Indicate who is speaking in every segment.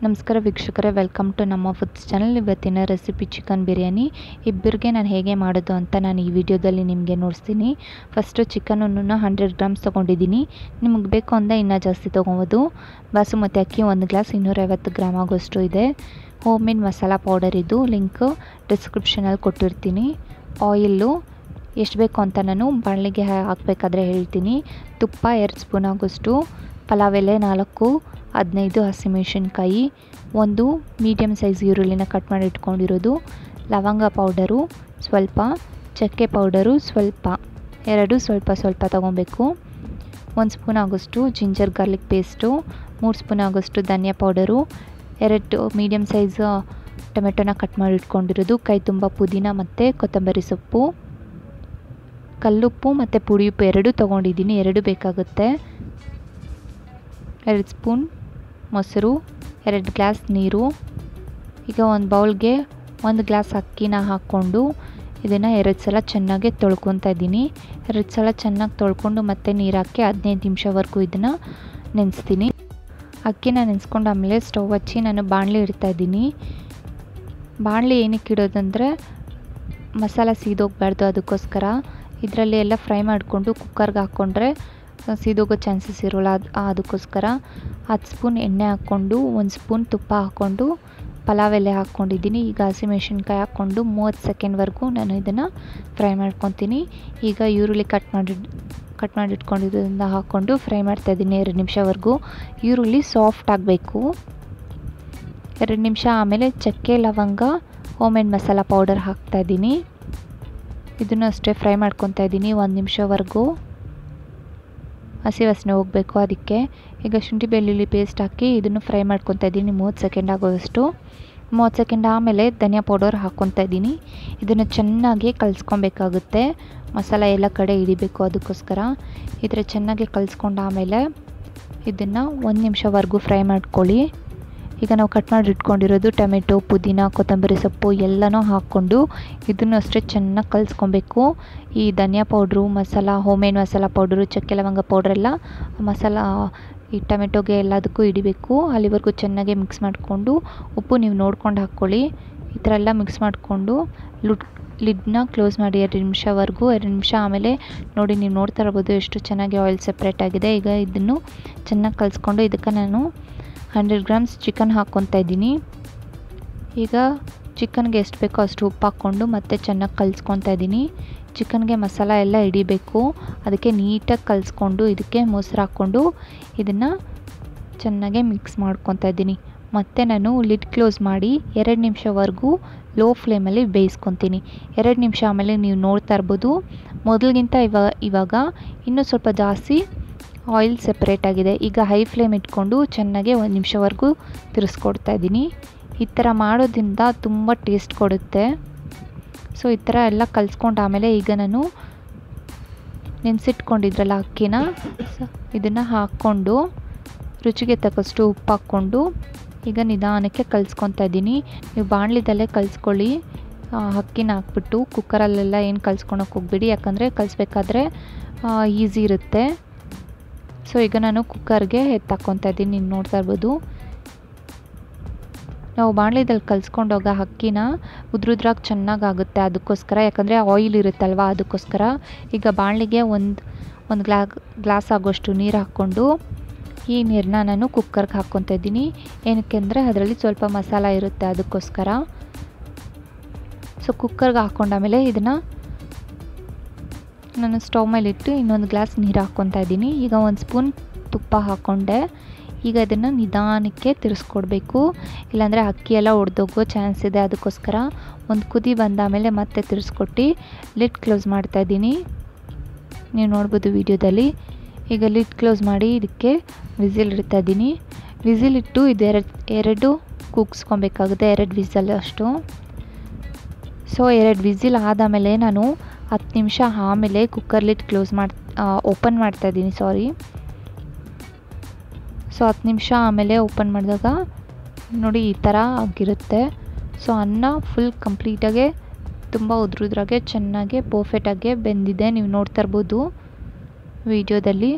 Speaker 1: ನಮಸ್ಕಾರ ವೀಕ್ಷಕರೇ, welcome to ನಮ್ಮ ಫುಡ್ಸ್ ಚಾನಲ್. ಇವತ್ತಿನ ರೆಸಿಪಿ ಚಿಕನ್ ಬಿರಿಯಾನಿ. ಇಬ್ಬರಿಗೆ ನಾನು ಹೇಗೆ ಮಾಡೋದು ಅಂತ ನಾನು ಈ ವಿಡಿಯೋದಲ್ಲಿ ನಿಮಗೆ ನೋಡಿಸ್ತೀನಿ. ಫಸ್ಟು ಚಿಕನನ್ನು 100 ಗ್ರಾಮ್ಸ್ ತೊಗೊಂಡಿದ್ದೀನಿ. ನಿಮಗೆ ಬೇಕು ಅಂದರೆ ಇನ್ನೂ ಜಾಸ್ತಿ ತೊಗೊಬೋದು. ಬಾಸುಮತಿ ಅಕ್ಕಿ 1 ಗ್ಲಾಸ್ 250 ಗ್ರಾಮ್ ಆಗೋಷ್ಟು ಇದೆ. ಹೋಮ್ ಮೇಡ್ ಮಸಾಲ ಪೌಡರ್ ಇದು, ಲಿಂಕು ಡಿಸ್ಕ್ರಿಪ್ಷನಲ್ಲಿ ಕೊಟ್ಟಿರ್ತೀನಿ. ಆಯಿಲ್ಲು ಎಷ್ಟು ಬೇಕು ಅಂತ ನಾನು ಬಾಣಲೆಗೆ ಹಾಕಬೇಕಾದ್ರೆ ಹೇಳ್ತೀನಿ. ತುಪ್ಪ 2 ಸ್ಪೂನ್ ಆಗೋಷ್ಟು, ಪಲಾವ್ ಎಲೆ 4, 15 ಹಸಿಮೆಣಸಿನ್ಕಾಯಿ, 1 ಮೀಡಿಯಮ್ ಸೈಜ್ ಈರುಳ್ಳಿನ ಕಟ್ ಮಾಡಿ ಇಟ್ಕೊಂಡಿರೋದು, ಲವಂಗ ಪೌಡರು ಸ್ವಲ್ಪ, ಚಕ್ಕೆ ಪೌಡರು ಸ್ವಲ್ಪ, ಸ್ವಲ್ಪ ತೊಗೊಬೇಕು. 1 ಸ್ಪೂನ್ ಆಗೋಷ್ಟು ಜಿಂಜರ್ ಗಾರ್ಲಿಕ್ ಪೇಸ್ಟು, 3 ಸ್ಪೂನ್ ಆಗೋಷ್ಟು ಧನಿಯಾ ಪೌಡರು, 2 ಮೀಡಿಯಮ್ ಸೈಜ್ ಟೊಮೆಟೊನ ಕಟ್ ಮಾಡಿ ಇಟ್ಕೊಂಡಿರೋದು, ಕೈ ತುಂಬ ಪುದೀನ ಮತ್ತು ಕೊತ್ತಂಬರಿ ಸೊಪ್ಪು, ಕಲ್ಲುಪ್ಪು ಮತ್ತು ಪುಡಿ ಉಪ್ಪು 2 ತೊಗೊಂಡಿದ್ದೀನಿ, 2 ಬೇಕಾಗುತ್ತೆ. 2 ಸ್ಪೂನ್ ಮೊಸರು, 2 ಗ್ಲಾಸ್ ನೀರು. ಈಗ ಒಂದು ಬೌಲ್ಗೆ 1 ಗ್ಲಾಸ್ ಅಕ್ಕಿನ ಹಾಕ್ಕೊಂಡು ಇದನ್ನು 2 ಸಲ ಚೆನ್ನಾಗಿ ತೊಳ್ಕೊತಾ ಇದ್ದೀನಿ. 2 ಸಲ ಚೆನ್ನಾಗಿ ತೊಳ್ಕೊಂಡು ಮತ್ತೆ ನೀರು ಹಾಕಿ 15 ನಿಮಿಷವರೆಗೂ ಇದನ್ನು ನೆನೆಸ್ತೀನಿ. ಅಕ್ಕಿನ ನೆನೆಸ್ಕೊಂಡು ಆಮೇಲೆ ಸ್ಟವ್ ಹಚ್ಚಿ ನಾನು ಬಾಣಲೆ ಇಡ್ತಾಯಿದ್ದೀನಿ. ಬಾಣಲೆ ಏನಕ್ಕೆ ಇಡೋದಂದರೆ ಮಸಾಲ ಸೀದೋಗಬಾರ್ದು, ಅದಕ್ಕೋಸ್ಕರ. ಇದರಲ್ಲಿ ಎಲ್ಲ ಫ್ರೈ ಮಾಡಿಕೊಂಡು ಕುಕ್ಕರ್ಗೆ ಹಾಕ್ಕೊಂಡ್ರೆ ಸೀದೋಗೋ ಚಾನ್ಸಸ್ ಇರೋಲ್ಲ, ಅದಕ್ಕೋಸ್ಕರ. 10 ಸ್ಪೂನ್ ಎಣ್ಣೆ ಹಾಕ್ಕೊಂಡು 1 ಸ್ಪೂನ್ ತುಪ್ಪ ಹಾಕ್ಕೊಂಡು ಪಲಾವ್ ಎಲೆ ಹಾಕ್ಕೊಂಡಿದ್ದೀನಿ. ಈಗ ಹಸಿಮೆಣಸಿನ್ಕಾಯಿ ಹಾಕ್ಕೊಂಡು 30 ಸೆಕೆಂಡ್ವರೆಗೂ ನಾನು ಇದನ್ನು ಫ್ರೈ ಮಾಡ್ಕೊತೀನಿ. ಈಗ ಈರುಳ್ಳಿ ಕಟ್ ಮಾಡಿ ಇಟ್ಕೊಂಡಿರೋದ್ರಿಂದ ಹಾಕ್ಕೊಂಡು ಫ್ರೈ ಮಾಡ್ತಾಯಿದ್ದೀನಿ 2 ನಿಮಿಷವರೆಗೂ. ಈರುಳ್ಳಿ ಸಾಫ್ಟ್ ಆಗಬೇಕು. 2 ನಿಮಿಷ ಆಮೇಲೆ ಚಕ್ಕೆ ಲವಂಗ ಹೋಮ್ ಮೇಡ್ ಮಸಾಲ ಪೌಡರ್ ಹಾಕ್ತಾಯಿದ್ದೀನಿ. ಇದನ್ನು ಅಷ್ಟೇ ಫ್ರೈ ಮಾಡ್ಕೊತಾ ಇದ್ದೀನಿ 1 ನಿಮಿಷವರೆಗೂ. ಹಸಿ ವಾಸನೆ ಹೋಗಬೇಕು ಅದಕ್ಕೆ. ಈಗ ಶುಂಠಿ ಬೆಳ್ಳುಳ್ಳಿ ಪೇಸ್ಟ್ ಹಾಕಿ ಇದನ್ನು ಫ್ರೈ ಮಾಡ್ಕೊತಾ ಇದ್ದೀನಿ 30 ಸೆಕೆಂಡ್ ಆಗೋಷ್ಟು. 30 ಸೆಕೆಂಡ್ ಆಮೇಲೆ ಧನಿಯಾ ಪೌಡರ್ ಹಾಕ್ಕೊತಾ ಇದ್ದೀನಿ. ಇದನ್ನು ಚೆನ್ನಾಗಿ ಕಲಿಸ್ಕೊಬೇಕಾಗುತ್ತೆ, ಮಸಾಲ ಎಲ್ಲ ಕಡೆ ಹಿಡಿಬೇಕು, ಅದಕ್ಕೋಸ್ಕರ. ಈ ಥರ ಚೆನ್ನಾಗಿ ಕಲಿಸ್ಕೊಂಡು ಆಮೇಲೆ ಇದನ್ನು 1 ನಿಮಿಷವರೆಗೂ ಫ್ರೈ ಮಾಡ್ಕೊಳ್ಳಿ. ಈಗ ನಾವು ಕಟ್ ಮಾಡಿ ಇಟ್ಕೊಂಡಿರೋದು ಟೊಮೆಟೊ, ಪುದೀನ, ಕೊತ್ತಂಬರಿ ಸೊಪ್ಪು ಎಲ್ಲನೂ ಹಾಕ್ಕೊಂಡು ಇದನ್ನು ಅಷ್ಟೇ ಚೆನ್ನಾಗಿ ಕಲಿಸ್ಕೊಬೇಕು. ಈ ಧನಿಯಾ powder, masala, home made masala powder, ಚಕ್ಕೆ ಲವಂಗ ಪೌಡ್ರೆಲ್ಲ ಮಸಾಲ ಈ ಟೊಮೆಟೊಗೆ ಎಲ್ಲದಕ್ಕೂ ಹಿಡಿಬೇಕು. ಅಲ್ಲಿವರೆಗೂ ಚೆನ್ನಾಗಿ ಮಿಕ್ಸ್ ಮಾಡಿಕೊಂಡು ಉಪ್ಪು ನೀವು ನೋಡ್ಕೊಂಡು ಹಾಕ್ಕೊಳ್ಳಿ. ಈ ಥರ ಎಲ್ಲ ಮಿಕ್ಸ್ ಮಾಡಿಕೊಂಡು ಲಿಡ್ನ ಕ್ಲೋಸ್ ಮಾಡಿ 2 ನಿಮಿಷವರೆಗೂ. 2 ನಿಮಿಷ ಆಮೇಲೆ ನೋಡಿ, ನೀವು ನೋಡ್ತಾ ಇರ್ಬೋದು ಎಷ್ಟು ಚೆನ್ನಾಗಿ ಆಯಿಲ್ ಸಪ್ರೇಟ್ ಆಗಿದೆ. ಈಗ ಇದನ್ನು ಚೆನ್ನಾಗಿ ಕಲಿಸ್ಕೊಂಡು ಇದಕ್ಕೆ ನಾನು 100 ಗ್ರಾಮ್ಸ್ ಚಿಕನ್ ಹಾಕ್ಕೊತಾ ಇದ್ದೀನಿ. ಈಗ ಚಿಕನ್ಗೆ ಎಷ್ಟು ಬೇಕೋ ಅಷ್ಟು ಉಪ್ಪು ಹಾಕ್ಕೊಂಡು ಮತ್ತೆ ಚೆನ್ನಾಗಿ ಕಲಿಸ್ಕೊತಾ ಇದ್ದೀನಿ. ಚಿಕನ್ಗೆ ಮಸಾಲ ಎಲ್ಲ ಹಿಡಿಬೇಕು, ಅದಕ್ಕೆ ನೀಟಾಗಿ ಕಲಿಸ್ಕೊಂಡು ಇದಕ್ಕೆ ಮೊಸರು ಹಾಕ್ಕೊಂಡು ಇದನ್ನು ಚೆನ್ನಾಗಿ ಮಿಕ್ಸ್ ಮಾಡ್ಕೊತಾ ಇದ್ದೀನಿ. ಮತ್ತು ನಾನು ಲಿಡ್ ಕ್ಲೋಸ್ ಮಾಡಿ 2 ನಿಮಿಷವರೆಗೂ ಲೋ ಫ್ಲೇಮಲ್ಲಿ ಬೇಯಿಸ್ಕೊತೀನಿ. 2 ನಿಮಿಷ ಆಮೇಲೆ ನೀವು ನೋಡ್ತಾ ಇರ್ಬೋದು ಮೊದಲಿಗಿಂತ ಇವಾಗ ಇನ್ನೂ ಸ್ವಲ್ಪ ಜಾಸ್ತಿ ಆಯಿಲ್ ಸೆಪ್ರೇಟ್ ಆಗಿದೆ. ಈಗ ಹೈ ಫ್ಲೇಮ್ ಇಟ್ಕೊಂಡು ಚೆನ್ನಾಗಿ 1 ನಿಮಿಷವರೆಗೂ ತಿರ್ಸ್ಕೊಡ್ತಾ ಇದ್ದೀನಿ. ಈ ಥರ ಮಾಡೋದ್ರಿಂದ ತುಂಬ ಟೇಸ್ಟ್ ಕೊಡುತ್ತೆ. ಸೊ ಈ ಥರ ಎಲ್ಲ ಕಲಿಸ್ಕೊಂಡು ಆಮೇಲೆ ಈಗ ನಾನು ನೆನೆಸಿಟ್ಕೊಂಡಿದ್ರಲ್ಲ ಅಕ್ಕಿನ, ಇದನ್ನು ಹಾಕ್ಕೊಂಡು ರುಚಿಗೆ ತಕ್ಕಷ್ಟು ಉಪ್ಪು ಹಾಕ್ಕೊಂಡು ಈಗ ನಿಧಾನಕ್ಕೆ ಕಲಿಸ್ಕೊತಾ ಇದ್ದೀನಿ. ನೀವು ಬಾಣಲಿದಲ್ಲೇ ಕಲಿಸ್ಕೊಳ್ಳಿ, ಅಕ್ಕಿನ ಹಾಕ್ಬಿಟ್ಟು ಕುಕ್ಕರಲ್ಲೆಲ್ಲ ಏನು ಕಲಿಸ್ಕೊಳಕ್ಕೆ ಹೋಗ್ಬಿಡಿ, ಯಾಕಂದರೆ ಕಲಿಸ್ಬೇಕಾದ್ರೆ ಈಸಿ ಇರುತ್ತೆ. ಸೊ ಈಗ ನಾನು ಕುಕ್ಕರ್ಗೆ ಎತ್ತಾಕೊತಾ ಇದ್ದೀನಿ, ನೀವು ನೋಡ್ತಾ ಇರ್ಬೋದು. ನಾವು ಬಾಣಲಿದಲ್ಲಿ ಕಲಿಸ್ಕೊಂಡೋಗ ಅಕ್ಕಿನ ಉದ್ರುದ್ರಾಗಿ ಚೆನ್ನಾಗಾಗುತ್ತೆ, ಅದಕ್ಕೋಸ್ಕರ. ಯಾಕಂದರೆ ಆಯಿಲ್ ಇರುತ್ತಲ್ವ, ಅದಕ್ಕೋಸ್ಕರ. ಈಗ ಬಾಣಲಿಗೆ ಒಂದು ಗ್ಲಾಸ್ ಆಗೋಷ್ಟು ನೀರು ಹಾಕ್ಕೊಂಡು ಈ ನೀರನ್ನ ನಾನು ಕುಕ್ಕರ್ಗೆ ಹಾಕ್ಕೊತಾ ಇದ್ದೀನಿ. ಏನಕ್ಕೆ ಅಂದರೆ ಅದರಲ್ಲಿ ಸ್ವಲ್ಪ ಮಸಾಲ ಇರುತ್ತೆ, ಅದಕ್ಕೋಸ್ಕರ. ಸೊ ಕುಕ್ಕರ್ಗೆ ಹಾಕ್ಕೊಂಡಾಮೇಲೆ ಇದನ್ನು ನಾನು ಸ್ಟವ್ ಮೇಲೆ ಇಟ್ಟು ಇನ್ನೊಂದು ಗ್ಲಾಸ್ ನೀರು ಹಾಕ್ಕೊತಾ ಇದ್ದೀನಿ. ಈಗ 1 ಸ್ಪೂನ್ ತುಪ್ಪ ಹಾಕ್ಕೊಂಡೆ. ಈಗ ಇದನ್ನು ನಿಧಾನಕ್ಕೆ ತಿರ್ಸ್ಕೊಡ್ಬೇಕು, ಇಲ್ಲಾಂದರೆ ಅಕ್ಕಿ ಎಲ್ಲ ಒಡೆದೋಗೋ ಚಾನ್ಸ್ ಇದೆ, ಅದಕ್ಕೋಸ್ಕರ. ಒಂದು ಕುದಿ ಬಂದಾಮೇಲೆ ಮತ್ತೆ ತಿರ್ಸ್ಕೊಟ್ಟು ಲಿಡ್ ಕ್ಲೋಸ್ ಮಾಡ್ತಾಯಿದ್ದೀನಿ, ನೀವು ನೋಡ್ಬೋದು ವಿಡಿಯೋದಲ್ಲಿ. ಈಗ ಲಿಡ್ ಕ್ಲೋಸ್ ಮಾಡಿ ಇದಕ್ಕೆ ವಿಸಿಲ್ ಇಡ್ತಾಯಿದ್ದೀನಿ. ವಿಸಿಲ್ ಇಟ್ಟು ಇದು 2 ಕೂಗಿಸ್ಕೊಬೇಕಾಗುತ್ತೆ, 2 ವಿಸಲ್ ಅಷ್ಟು. ಸೊ 2 ವಿಸಿಲ್ ಆದಮೇಲೆ ನಾನು 10 ನಿಮಿಷ ಆಮೇಲೆ ಕುಕ್ಕರ್ ಲಿಡ್ ಓಪನ್ ಮಾಡ್ತಾಯಿದ್ದೀನಿ. ಸೊ 10 ನಿಮಿಷ ಆಮೇಲೆ ಓಪನ್ ಮಾಡಿದಾಗ ನೋಡಿ ಈ ಥರ ಆಗಿರುತ್ತೆ. ಸೊ ಅನ್ನ ಫುಲ್ ಕಂಪ್ಲೀಟಾಗೆ ತುಂಬ ಉದ್ರುದ್ರಾಗೆ ಚೆನ್ನಾಗಿ ಪರ್ಫೆಕ್ಟಾಗಿ ಬೆಂದಿದೆ, ನೀವು ನೋಡ್ತಾ ಇರ್ಬೋದು ವಿಡಿಯೋದಲ್ಲಿ.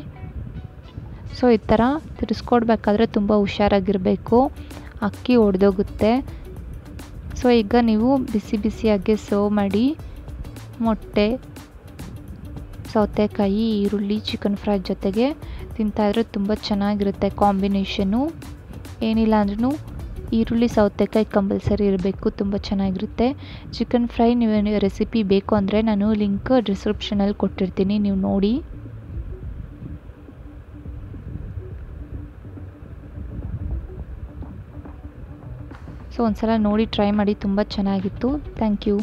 Speaker 1: ಸೊ ಈ ಥರ ತಿರ್ಸ್ಕೊಡ್ಬೇಕಾದ್ರೆ ತುಂಬ ಹುಷಾರಾಗಿರಬೇಕು. ಅಕ್ಕಿ ಒಡೆದೋಗುತ್ತೆ. ಸೊ ಈಗ ನೀವು ಬಿಸಿ ಬಿಸಿಯಾಗಿ ಸರ್ವ್ ಮಾಡಿ. ಮೊಟ್ಟೆ, ಸೌತೆಕಾಯಿ, ಈರುಳ್ಳಿ, ಚಿಕನ್ ಫ್ರೈ ಜೊತೆಗೆ ತಿಂತಾಯಿದ್ರೆ ತುಂಬ ಚೆನ್ನಾಗಿರುತ್ತೆ ಕಾಂಬಿನೇಷನ್ನು. ಏನಿಲ್ಲ ಅಂದ್ರೂ ಈರುಳ್ಳಿ ಸೌತೆಕಾಯಿ ಕಂಪಲ್ಸರಿ ಇರಬೇಕು, ತುಂಬ ಚೆನ್ನಾಗಿರುತ್ತೆ. ಚಿಕನ್ ಫ್ರೈ ನೀವು ರೆಸಿಪಿ ಬೇಕು ಅಂದರೆ ನಾನು ಲಿಂಕ್ ಡಿಸ್ಕ್ರಿಪ್ಷನಲ್ಲಿ ಕೊಟ್ಟಿರ್ತೀನಿ, ನೀವು ನೋಡಿ. ಸೊ ಒಂದ್ಸಲ ನೋಡಿ ಟ್ರೈ ಮಾಡಿ, ತುಂಬ ಚೆನ್ನಾಗಿತ್ತು. Thank you.